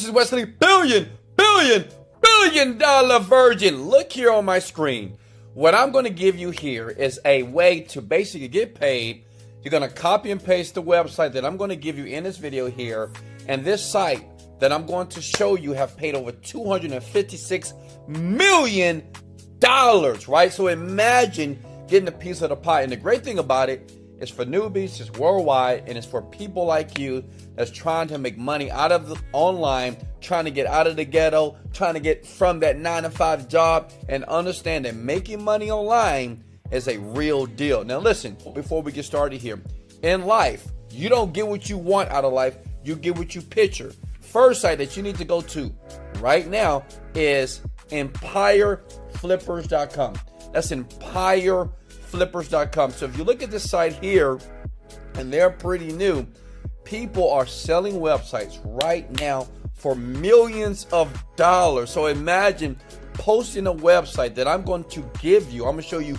This is Wesley billion dollar virgin. Look here on my screen. What I'm going to give you here is a way to basically get paid. You're going to copy and paste the website that I'm going to give you in this video here. And this site that I'm going to show you have paid over $256 million, right? So imagine getting a piece of the pie. And the great thing about it is for newbies, it's worldwide, and it's for people like you that's trying to make money out of the online, trying to get out of the ghetto, trying to get from that 9-to-5 job, and understand that making money online is a real deal. Now listen, before we get started here, in life, you don't get what you want out of life, you get what you picture. First site that you need to go to right now is empireflippers.com. That's empireflippers.com. So if you look at this site here, and they're pretty new, people are selling websites right now for millions of dollars. So imagine posting a website that I'm going to give you. I'm going to show you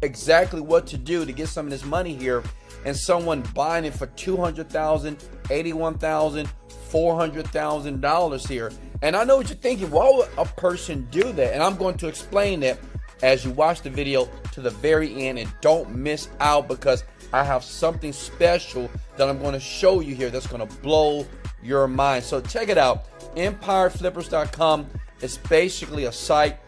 exactly what to do to get some of this money here, and someone buying it for $200,000, $81,000, $400,000 here. And I know what you're thinking, why would a person do that? And I'm going to explain that as you watch the video to the very end, and don't miss out, because I have something special that I'm going to show you here that's going to blow your mind. So check it out. empireflippers.com is basically a site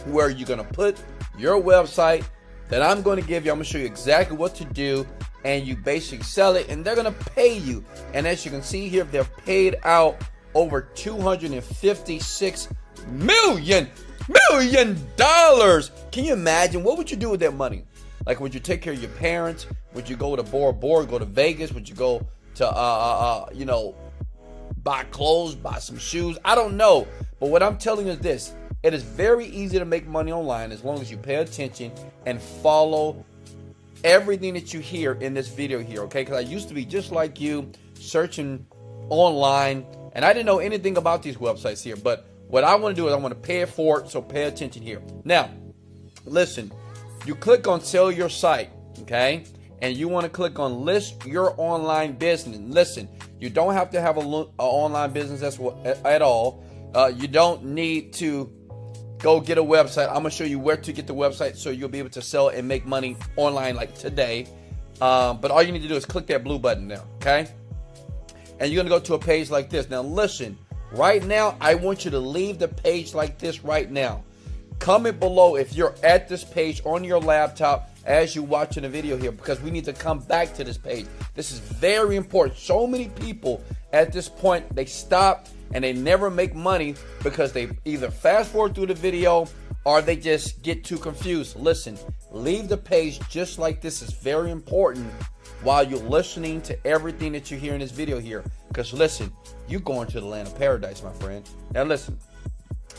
where you're going to put your website that I'm going to give you. I'm going to show you exactly what to do, and you basically sell it, and they're going to pay you. And as you can see here, they're paid out over $256 million. Can you imagine? What would you do with that money? Like, would you take care of your parents? Would you go to Bora Bora, go to Vegas? Would you go to, buy clothes, buy some shoes? I don't know. But what I'm telling you is this. It is very easy to make money online as long as you pay attention and follow everything that you hear in this video here, okay? Because I used to be just like you, searching online, and I didn't know anything about these websites here. But what I want to do is I want to pay it forward, so pay attention here. Now, listen, you click on sell your site, okay? And you want to click on list your online business. Listen, you don't have to have an online business at all. You don't need to go get a website. I'm going to show you where to get the website so you'll be able to sell and make money online like today. But all you need to do is click that blue button now, okay? And you're going to go to a page like this. Now, listen, right now, I want you to leave the page like this right now. Comment below if you're at this page on your laptop as you're watching the video here, because we need to come back to this page. This is very important. So many people at this point, they stop and they never make money because they either fast forward through the video or they just get too confused. Listen, leave the page just like this. Is very important while you're listening to everything that you hear in this video here. Because listen, you're going to the land of paradise, my friend. Now listen,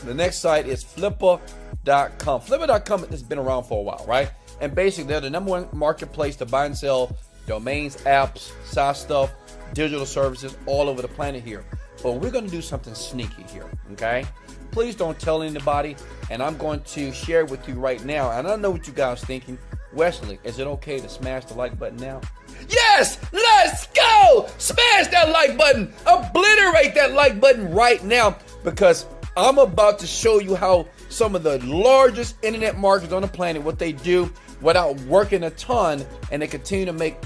the next site is flipper.com. Flipper.com has been around for a while, right? And basically, they're the #1 marketplace to buy and sell domains, apps, SaaS stuff, digital services all over the planet here. But we're going to do something sneaky here, okay? Please don't tell anybody, and I'm going to share it with you right now. And I know what you guys are thinking. Wesley, is it okay to smash the like button now? Yes, let's go! Smash that like button. Obliterate that like button right now, because I'm about to show you how some of the largest internet marketers on the planet, what they do without working a ton, and they continue to make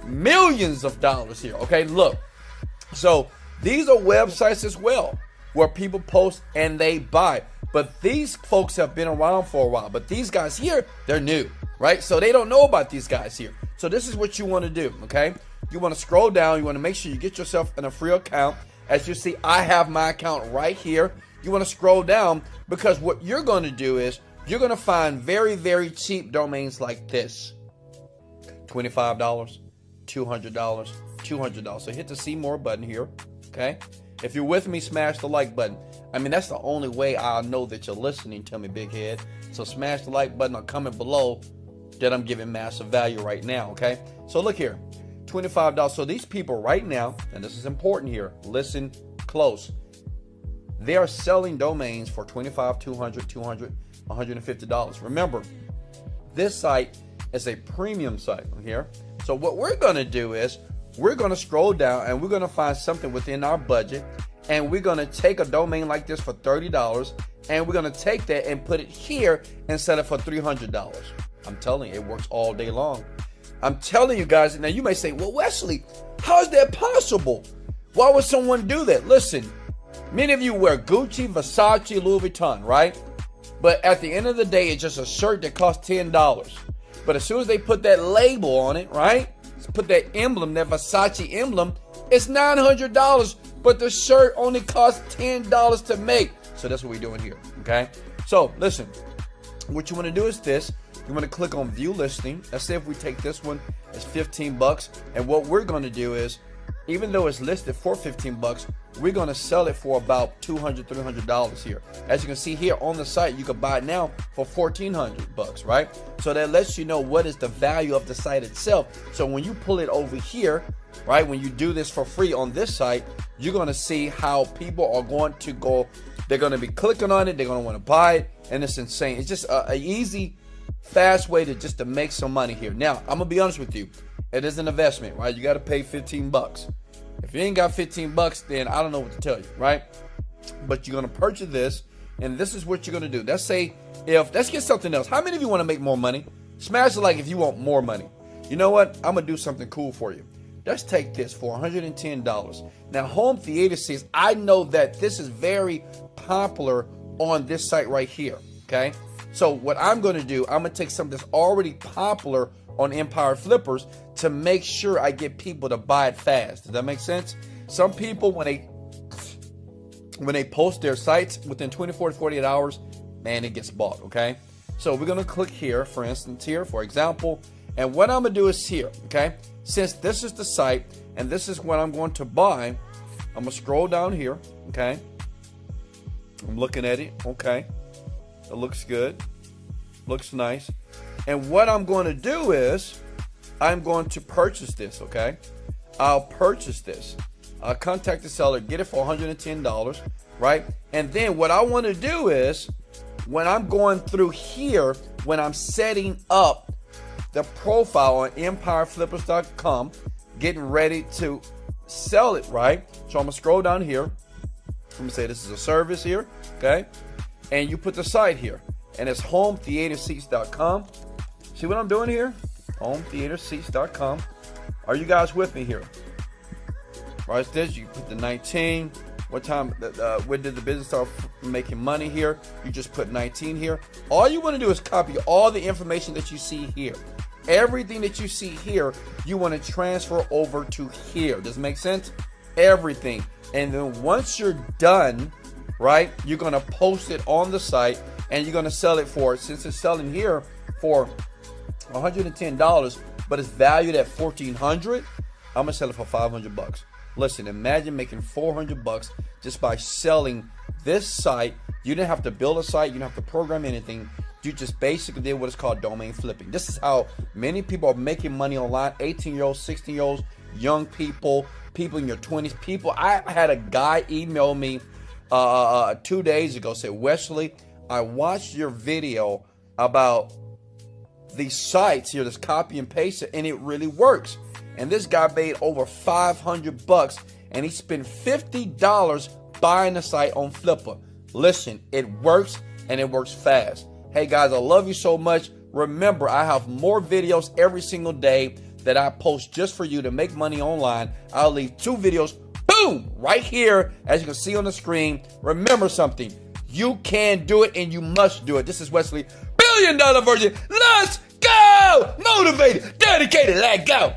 millions of dollars here, okay? Look, so these are websites as well where people post and they buy. But these folks have been around for a while. But these guys here, they're new, right? So they don't know about these guys here. So this is what you want to do, okay? You want to scroll down. You want to make sure you get yourself in a free account. As you see, I have my account right here. You want to scroll down, because what you're going to do is you're going to find very, very cheap domains like this. $25, $200, $200. So hit the see more button here, okay? If you're with me, smash the like button. I mean, that's the only way I'll know that you're listening to me, big head. So smash the like button or comment below that I'm giving massive value right now, okay? So look here, $25. So these people right now, and this is important here, listen close. They are selling domains for $25, $200, $200, $150. Remember, this site is a premium site here. So what we're going to do is we're going to scroll down and we're going to find something within our budget, and we're going to take a domain like this for $30, and we're going to take that and put it here and sell it for $300. I'm telling you, it works all day long. I'm telling you guys. Now you may say, well, Wesley, how is that possible? Why would someone do that? Listen, many of you wear Gucci, Versace, Louis Vuitton, right? But at the end of the day, it's just a shirt that costs $10. But as soon as they put that label on it, right? Put that emblem, that Versace emblem, it's $900, but the shirt only costs $10 to make. So that's what we're doing here, okay? So listen, what you want to do is this. You want to click on view listing. Let's say if we take this one, it's $15. And what we're going to do is, even though it's listed for $15, we're going to sell it for about $200, $300 here. As you can see here on the site, you can buy it now for $1,400, right? So that lets you know what is the value of the site itself. So when you pull it over here, right, when you do this for free on this site, you're going to see how people are going to go. They're going to be clicking on it. They're going to want to buy it. And it's insane. It's just an easy, fast way to make some money here. Now, I'm going to be honest with you. It is an investment, right? You got to pay $15. If you ain't got $15, then I don't know what to tell you, right? But you're going to purchase this, and this is what you're going to do. Let's say, let's get something else. How many of you want to make more money? Smash the like if you want more money. You know what? I'm going to do something cool for you. Let's take this for $110. Now, home theater seats, I know that this is very popular on this site right here, okay? So what I'm going to do, I'm going to take something that's already popular on Empire Flippers to make sure I get people to buy it fast. Does that make sense? Some people, when they post their sites within 24 to 48 hours, man, it gets bought, okay? So we're going to click here, for instance, here, for example, and what I'm going to do is here, okay? Since this is the site and this is what I'm going to buy, I'm going to scroll down here, okay? I'm looking at it, okay? It looks good. Looks nice. And what I'm going to do is I'm going to purchase this, okay? I'll purchase this. I'll contact the seller, get it for $110, right? And then what I want to do is when I'm going through here, when I'm setting up the profile on empireflippers.com, getting ready to sell it, right? So I'm going to scroll down here. I'm going to say this is a service here, okay? And you put the site here. And it's hometheaterseats.com. See what I'm doing here? Hometheaterseats.com. Are you guys with me here? Right, this you put the 19. What time? When did the business start making money here? You just put 19 here. All you want to do is copy all the information that you see here. Everything that you see here, you want to transfer over to here. Does it make sense? Everything. And then once you're done, right, you're going to post it on the site. And you're going to sell it for, since it's selling here for $110, but it's valued at $1,400, I'm going to sell it for $500. Listen, imagine making $400 just by selling this site. You didn't have to build a site. You didn't have to program anything. You just basically did what is called domain flipping. This is how many people are making money online. 18-year-olds, 16-year-olds, young people, people in your 20s. People, I had a guy email me 2 days ago, say, Wesley, I watched your video about these sites here, this copy and paste it, and it really works. And this guy made over $500 and he spent $50 buying the site on Flipper. Listen, it works and it works fast. Hey guys, I love you so much. Remember, I have more videos every single day that I post just for you to make money online. I'll leave 2 videos, boom, right here, as you can see on the screen. Remember something. You can do it and you must do it. This is Wesley, $1 billion virgin. Let's go! Motivated, dedicated, let go.